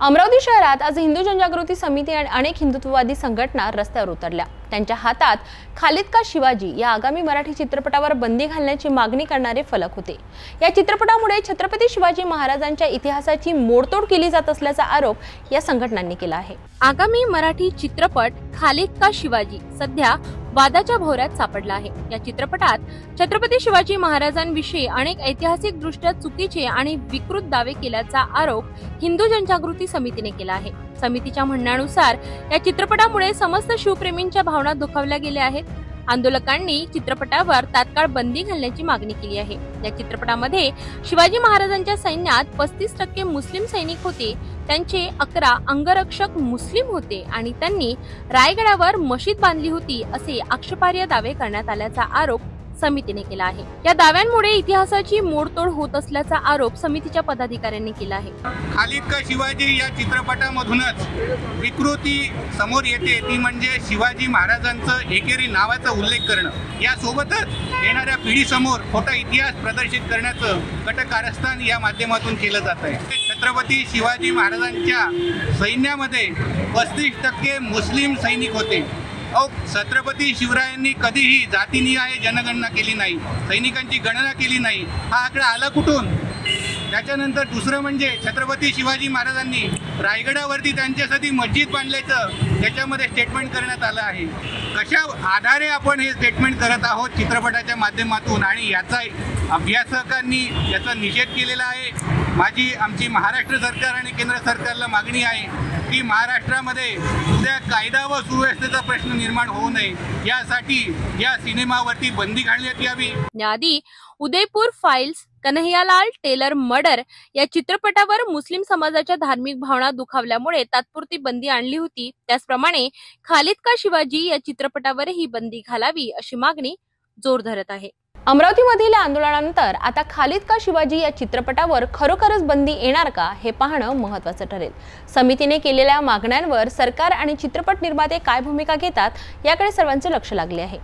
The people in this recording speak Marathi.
अमरावती शहरात आज हिंदू जनजागृती समिती आणि अनेक हिंदुत्ववादी संघटना रस्त्यावर उतरल्या। त्यांच्या हातात खालिद का शिवाजी या आगामी मराठी चित्रपटावर बंदी घालण्याची मागणी करणारे फलक होते। या चित्रपटामुळे छत्रपती शिवाजी महाराजांच्या इतिहासाची मोडतोड केली जात असल्याचा आरोप या संघटनांनी केला आहे। आगामी मराठी चित्रपट खालिद का शिवाजी सध्या वादाच्या भोवऱ्यात सापडला आहे। या चित्रपटात छत्रपती शिवाजी महाराजांविषयी अनेक ऐतिहासिक दृष्ट्या चुकीचे आणि विकृत दावे केल्याचा आरोप हिंदू जनजागृती समितीने केला आहे। समितीच्या म्हणण्यानुसार या चित्रपटामुळे समस्त शिवप्रेमींच्या भावना दुखावल्या गेल्या आहेत। आंदोलकांनी चित्रपटावर तात्काळ बंदी घालण्याची मागणी केली आहे। या चित्रपटामध्ये शिवाजी महाराजांच्या सैन्यात 35% मुस्लिम सैनिक होते, त्यांचे 11 अंगरक्षक मुस्लिम होते आणि त्यांनी रायगडावर मशीद बांधली होती असे आक्षेपार्ह दावे करण्यात आल्याचा आरोप समितीने केला आहे। या दाव्यांमुळे इतिहासाची मोडतोड होत असल्याचा आरोप समितीच्या पदाधिकाऱ्यांनी केला आहे। खालिद का शिवाजी या चित्रपटामधूनच विकृती समोर येते, ती म्हणजे शिवाजी महाराजांचं एकेरी नावाचा उल्लेख करणं। यासोबतच येणाऱ्या पिढीसमोर खोटा इतिहास प्रदर्शित करण्याचं कटकारस्थान या माध्यमातून केलं जात आहे। छत्रपती शिवाजी महाराजांच्या सैन्यामध्ये 35% मुस्लिम सैनिक होते। छत्रपती शिवरायांनी कधीही जातीनिहाय जनगणना केली नाही, सैनिकांची गणना केली नाही। हा आकडा आला कुठून? त्याच्यानंतर दुसरं म्हणजे छत्रपती शिवाजी महाराजांनी रायगडावरती त्यांच्यासाठी मस्जिद बांधल्याचं त्याच्यामध्ये स्टेटमेंट करण्यात आलं आहे। कशा आधारे आपण हे स्टेटमेंट करत आहोत चित्रपटाच्या माध्यमातून, आणि याचा अभ्यासकांनी याचा निषेध केलेला आहे। आमची महाराष्ट्र सरकार आणि केंद्र सरकारला मागणी आहे की महाराष्ट्रामध्ये उद्या कायदा व सुव्यवस्थेचा प्रश्न निर्माण होऊ नये, यासाठी या सिनेमावरती बंदी घालण्यात यावी। याआधी Udaipur Files, Kanhaiyalal tailor murder या चित्रपटावर मुस्लिम समाजाच्या धार्मिक भावना दुखावल्यामुळे तात्पुरती बंदी आणली होती। त्याचप्रमाणे खालिद का शिवाजी या चित्रपटावरही बंदी घालावी अशी मागणी जोर धरत आहे। अमरावतीमधील आंदोलनानंतर आता खालिद का शिवाजी या चित्रपटावर खरोखरच बंदी येणार का हे पाहणं महत्त्वाचं ठरेल। समितीने केलेल्या मागण्यांवर सरकार आणि चित्रपट निर्माते काय भूमिका घेतात याकडे सर्वांचे लक्ष लागले आहे।